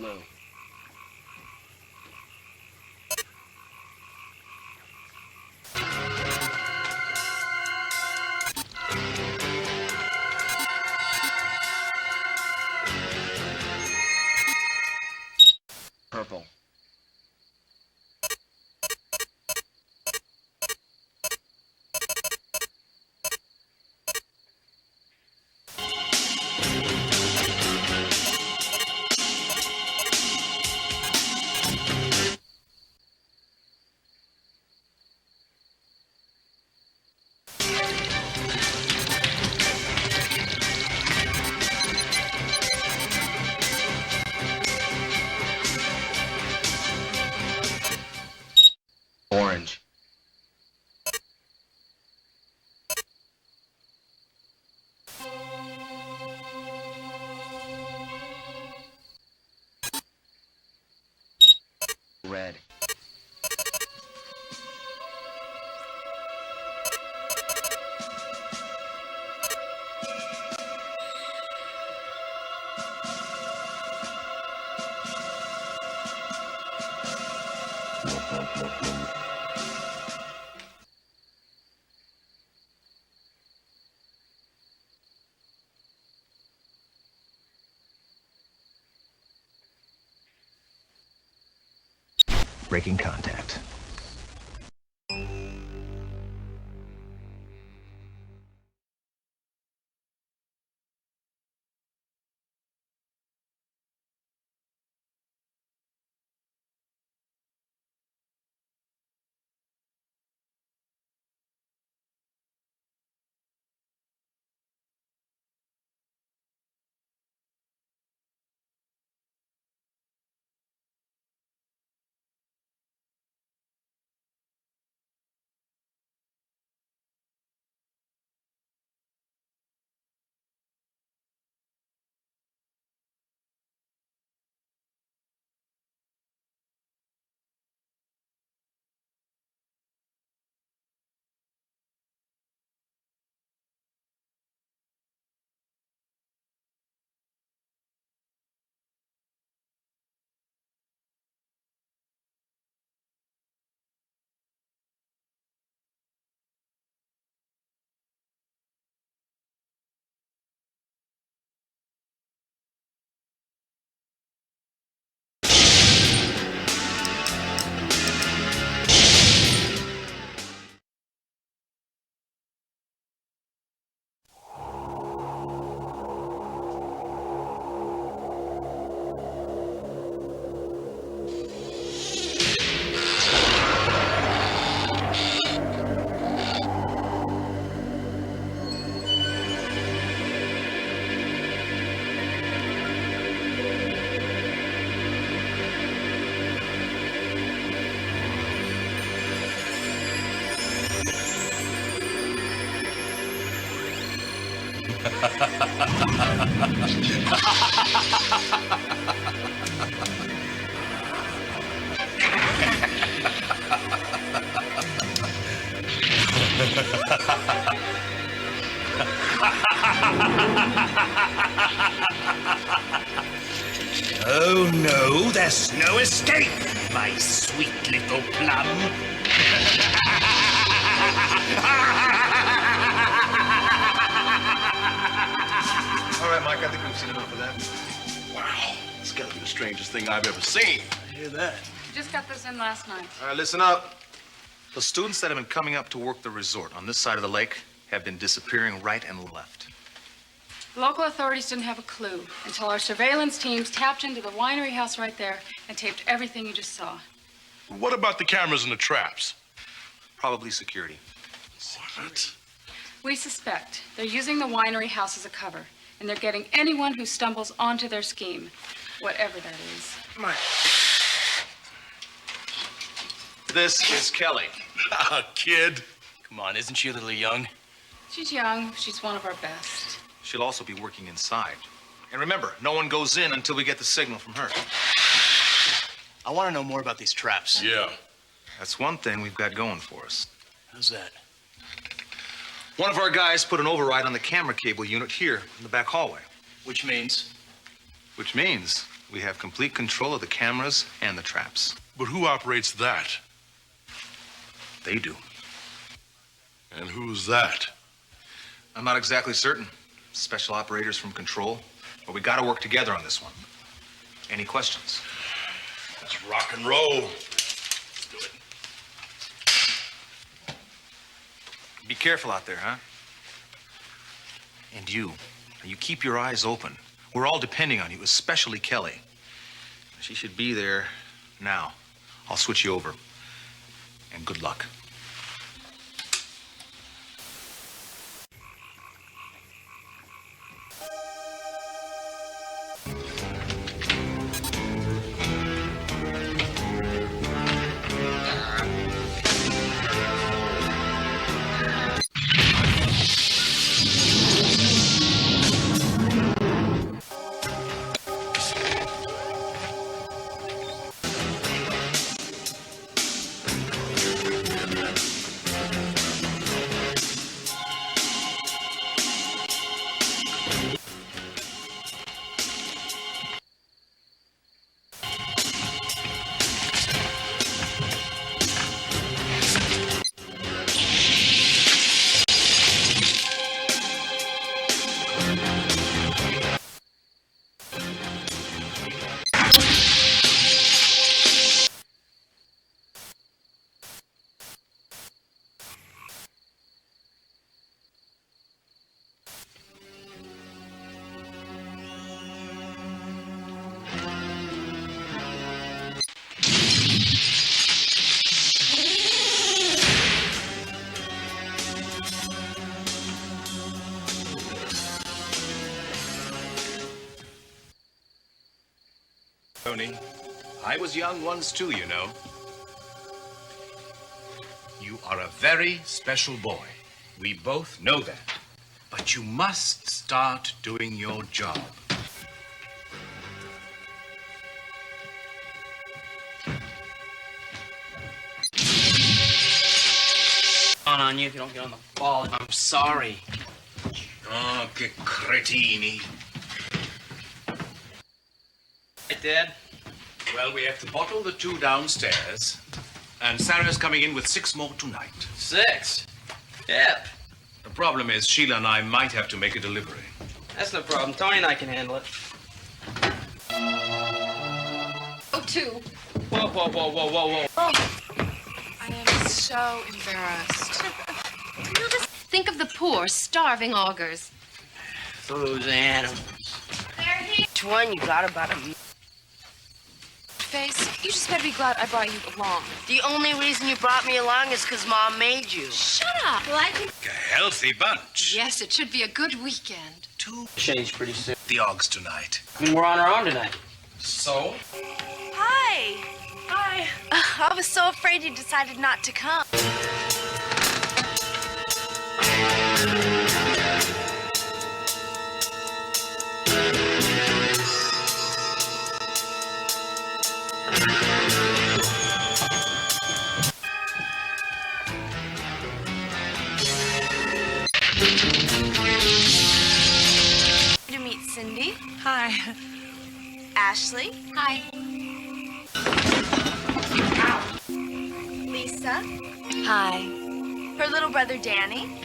Blue. Purple. Orange. Red. Breaking contact. Oh no, there's no escape, my sweet little plum. All right, Mike, I think we've seen enough of that. Wow, it's gotta be the strangest thing I've ever seen. I hear that. Just got this in last night. All right, listen up. The students that have been coming up to work the resort on this side of the lake have been disappearing right and left. Local authorities didn't have a clue until our surveillance teams tapped into the winery house right there and taped everything you just saw. What about the cameras and the traps? Probably security. What? We suspect they're using the winery house as a cover, and they're getting anyone who stumbles onto their scheme, whatever that is. Mike. This is Kelly. Kid. Come on, isn't she a little young? She's young. She's one of our best. She'll also be working inside. And remember, no one goes in until we get the signal from her. I want to know more about these traps. Yeah. That's one thing we've got going for us. How's that? One of our guys put an override on the camera cable unit here in the back hallway. Which means? Which means we have complete control of the cameras and the traps. But who operates that? They do. And who's that? I'm not exactly certain. Special operators from control. But we gotta work together on this one. Any questions? Let's rock and roll. Let's do it. Be careful out there, huh? And you keep your eyes open. We're all depending on you, especially Kelly. She should be there now. I'll switch you over. And good luck. Tony, I was young once too, you know. You are a very special boy. We both know that. But you must start doing your job. On you if you don't get on the ball. I'm sorry. Oh, che cretini. Hey, Dad. Well, we have to bottle the 2 downstairs. And Sarah's coming in with 6 more tonight. 6? Yep. The problem is Sheila and I might have to make a delivery. That's no problem. Tony and I can handle it. Oh, 2. Whoa, whoa, whoa, whoa, whoa, whoa. Oh. I am so embarrassed. Think of the poor, starving augurs. Those animals. Which one you got about him? Face, you just better be glad I brought you along. The only reason you brought me along is because Mom made you. Shut up. Well, I think... A healthy bunch. Yes, it should be a good weekend. 2 Change pretty soon. the Oggs tonight. I mean, we're on our own tonight. So? Hi. Hi. I was so afraid you decided not to come. Hi. Ashley. Hi. Lisa. Hi. Her little brother Danny.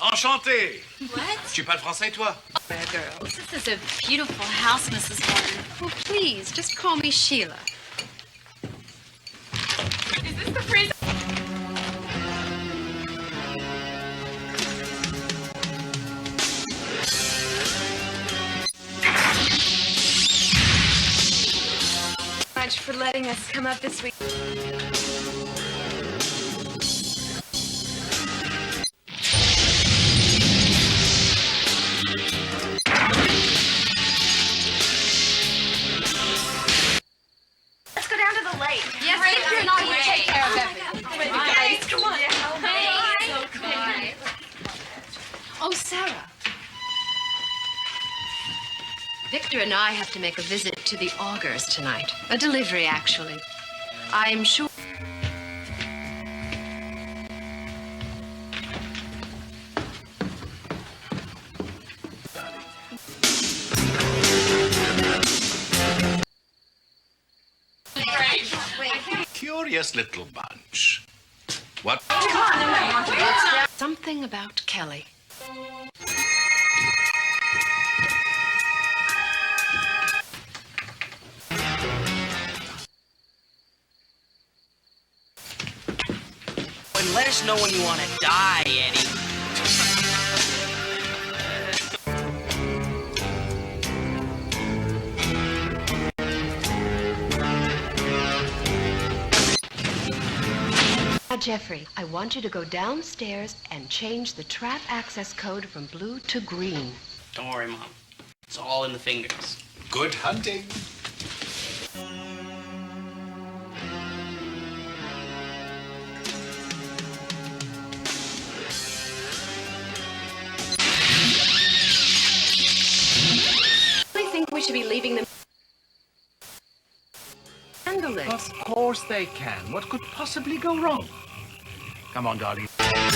Enchanté. What? Tu parles français, toi? Girls, this is a beautiful house, Mrs. Horton. Oh, please, just call me Sheila. Is this the freezer? Much for letting us come up this week. Let's go down to the lake. Yes, Victor and I will take care of everything. Guys, come on. Oh, Sarah. Victor and I have to make a visit to the Augers tonight. A delivery, actually. I'm sure... Curious little bunch. What? Something about Kelly. And let us know when you want to die, Eddie. Now, Jeffrey, I want you to go downstairs and change the trap access code from blue to green. Don't worry, Mom. It's all in the fingers. Good hunting. I think we should be leaving them... Handle it. Of course they can. What could possibly go wrong? Come on, darling. Party!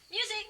Music!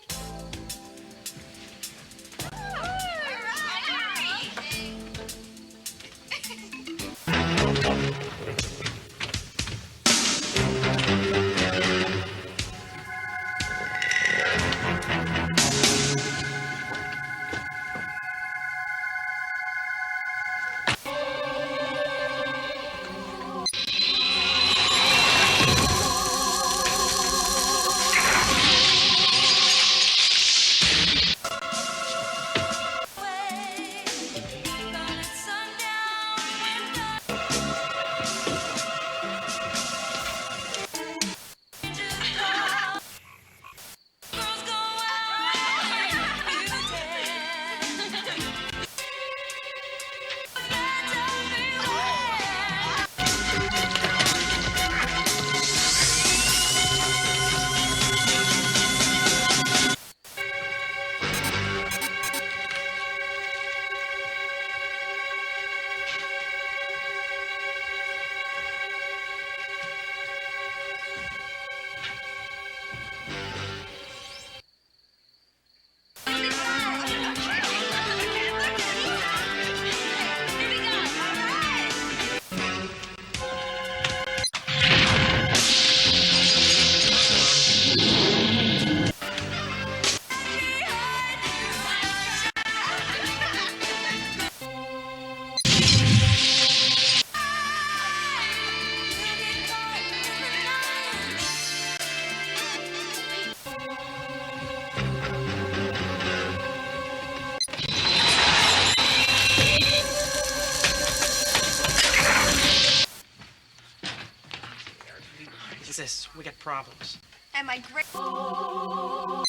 We got problems. And my great. I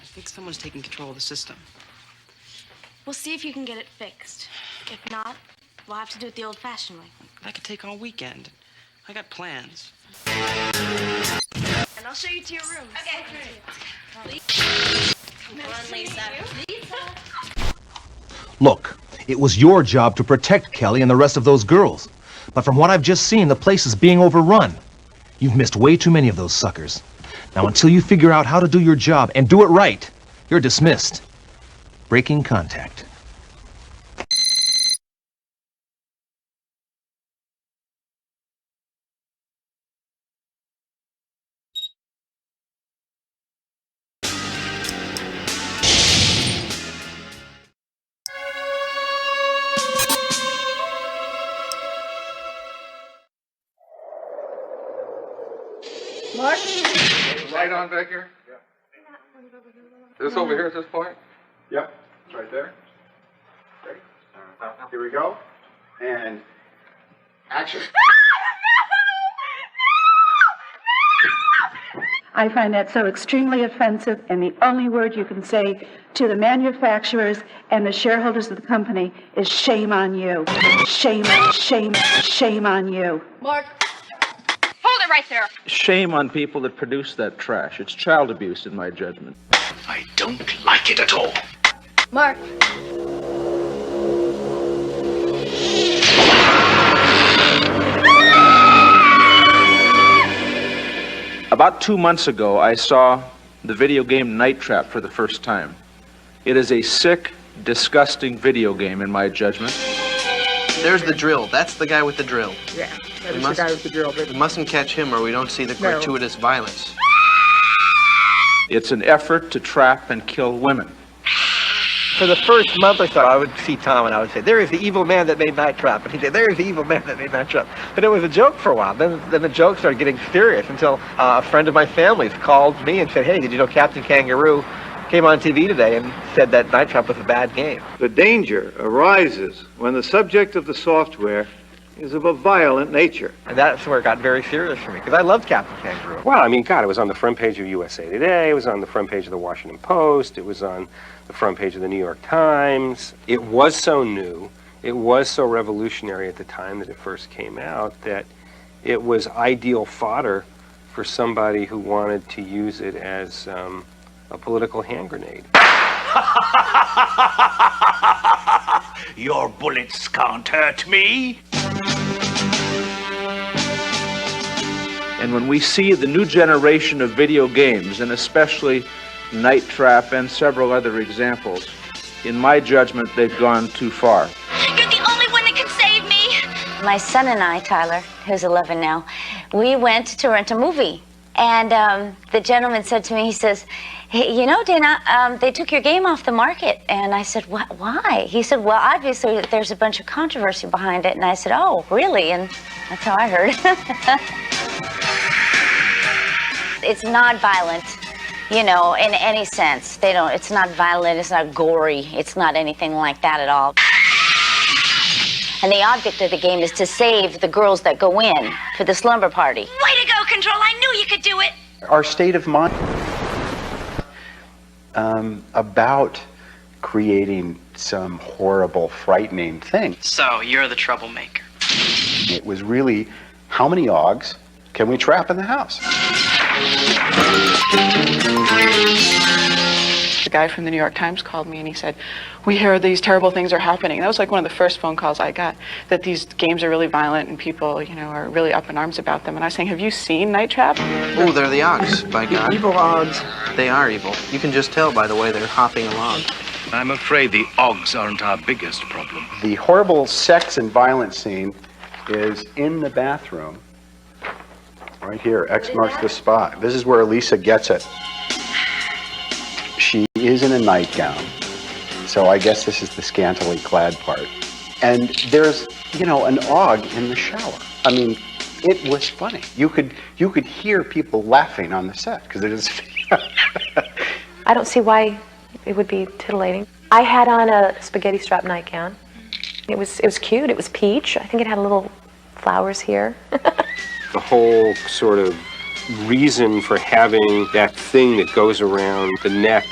think someone's taking control of the system. We'll see if you can get it fixed. If not, we'll have to do it the old-fashioned way. That could take all weekend. I got plans. And I'll show you to your room. Okay. Come on, Lisa. Look, it was your job to protect Kelly and the rest of those girls. But from what I've just seen, the place is being overrun. You've missed way too many of those suckers. Now, until you figure out how to do your job and do it right, you're dismissed. Breaking contact. Mark? Right on back here? Yeah. Is this over here at this point? Yep, it's right there. Okay. Here we go. And action. I find that so extremely offensive, and the only word you can say to the manufacturers and the shareholders of the company is shame on you. Shame, shame, shame on you. Mark. Hold it right there. Shame on people that produce that trash. It's child abuse, in my judgment. I don't like it at all. Mark. About 2 months ago, I saw the video game Night Trap for the first time. It is a sick, disgusting video game, in my judgment. There's the drill. That's the guy with the drill. Yeah, that is the guy with the drill. We mustn't catch him or we don't see the gratuitous violence. It's an effort to trap and kill women. For the first month or so, I would see Tom and I would say, there is the evil man that made Night Trap. And he'd say, there is the evil man that made Night Trap. But it was a joke for a while. Then the joke started getting serious until a friend of my family's called me and said, hey, did you know Captain Kangaroo came on TV today and said that Night Trap was a bad game? The danger arises when the subject of the software is of a violent nature. And that's where it got very serious for me, because I loved Captain Kangaroo. Well, I mean, God, it was on the front page of USA Today, it was on the front page of the Washington Post, it was on the front page of the New York Times. It was so new, it was so revolutionary at the time that it first came out, that it was ideal fodder for somebody who wanted to use it as a political hand grenade. Your bullets can't hurt me. And when we see the new generation of video games, and especially Night Trap and several other examples, in my judgment, they've gone too far. You're the only one that can save me. My son and I, Tyler, who's 11 now, we went to rent a movie. And the gentleman said to me, he says, hey, you know, Dana, they took your game off the market. And I said, what? Why? He said, well, obviously there's a bunch of controversy behind it. And I said, oh, really? And that's how I heard. It's not violent, you know, in any sense. It's not violent, it's not gory, it's not anything like that at all. And the object of the game is to save the girls that go in for the slumber party. Way to go, Control. I knew you could do it. Our state of mind about creating some horrible, frightening thing. So, you're the troublemaker. It was really, how many OGs can we trap in the house? The guy from the New York Times called me and he said, we hear these terrible things are happening. That was like one of the first phone calls I got, that these games are really violent and people, you know, are really up in arms about them. And I was saying, have you seen Night Trap? Oh, they're the Ogs, by God. Evil Ogs. They are evil. You can just tell by the way they're hopping along. I'm afraid the Ogs aren't our biggest problem. The horrible sex and violence scene is in the bathroom. Right here, X marks the spot. This is where Lisa gets it. She is in a nightgown, so I guess this is the scantily clad part. And there's, you know, an OG in the shower. I mean, it was funny. You could hear people laughing on the set because it is. I don't see why it would be titillating. I had on a spaghetti strap nightgown. It was cute. It was peach. I think it had little flowers here. The whole sort of reason for having that thing that goes around the neck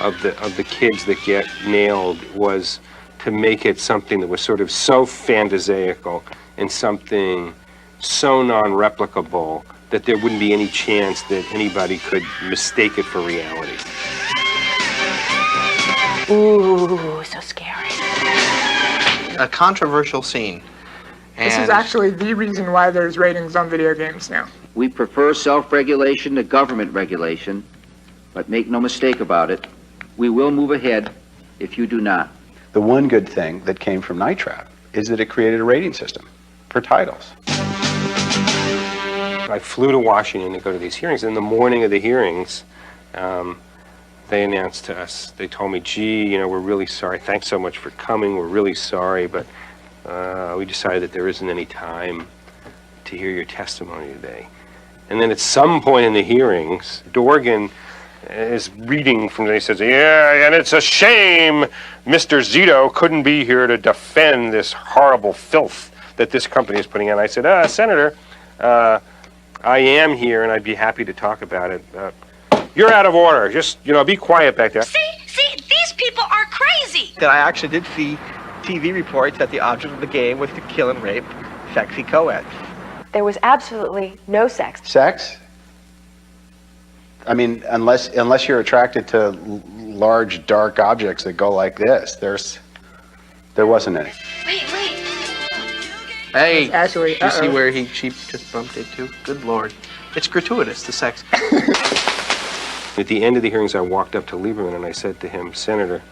of the kids that get nailed was to make it something that was sort of so fantasiacal and something so non-replicable that there wouldn't be any chance that anybody could mistake it for reality. Ooh, so scary. A controversial scene. This is actually the reason why there's ratings on video games now. We prefer self-regulation to government regulation, but make no mistake about it, we will move ahead if you do not. The one good thing that came from Night Trap is that it created a rating system for titles. I flew to Washington to go to these hearings. In the morning of the hearings, they announced to us, they told me, gee, you know, we're really sorry. Thanks so much for coming. We're really sorry, but we decided that there isn't any time to hear your testimony today. And then at some point in the hearings, Dorgan is reading from, he says, yeah, and it's a shame Mr. Zito couldn't be here to defend this horrible filth that this company is putting out. I said, Senator, I am here and I'd be happy to talk about it. You're out of order. Just, you know, be quiet back there. See, these people are crazy. That I actually did see TV reports that the object of the game was to kill and rape sexy co-eds. There was absolutely no sex. Sex? I mean, unless you're attracted to large, dark objects that go like this, there wasn't any. Wait. Hey, actually, you see where she just bumped into? Good Lord. It's gratuitous, the sex. At the end of the hearings, I walked up to Lieberman and I said to him, Senator,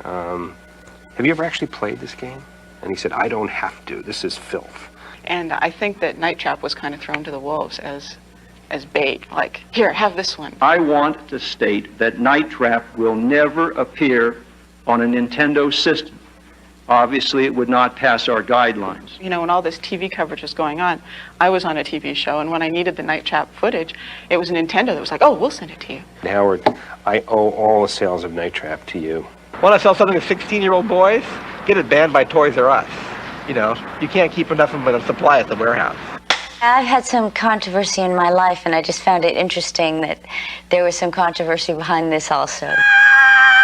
have you ever actually played this game? And he said, I don't have to. This is filth. And I think that Night Trap was kind of thrown to the wolves as bait. Like, here, have this one. I want to state that Night Trap will never appear on a Nintendo system. Obviously, it would not pass our guidelines. You know, when all this TV coverage was going on, I was on a TV show, and when I needed the Night Trap footage, it was Nintendo that was like, oh, we'll send it to you. Howard, I owe all the sales of Night Trap to you. Want to sell something to 16-year-old boys? Get it banned by Toys R Us. You know, you can't keep enough of a supply at the warehouse. I've had some controversy in my life, and I just found it interesting that there was some controversy behind this also.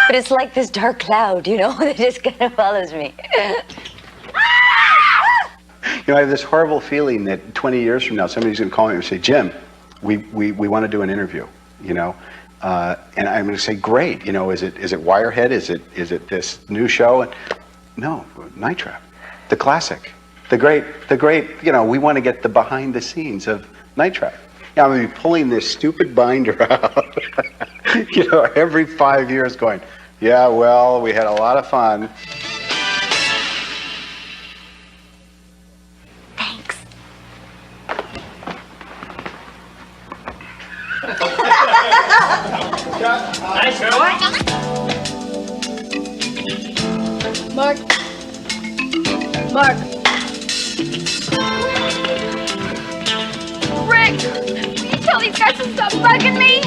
But it's like this dark cloud, you know, that just kind of follows me. You know, I have this horrible feeling that 20 years from now, somebody's going to call me and say, Jim, we want to do an interview, you know. And I'm going to say, great, you know, is it Wirehead? Is it this new show? And, no, Night Trap, the classic, the great, you know, we want to get the behind the scenes of Night Trap. Yeah, I'm going to be pulling this stupid binder out, you know, every 5 years going, yeah, well, we had a lot of fun. Thanks. Mark. Rick, will you tell these guys to stop bugging me?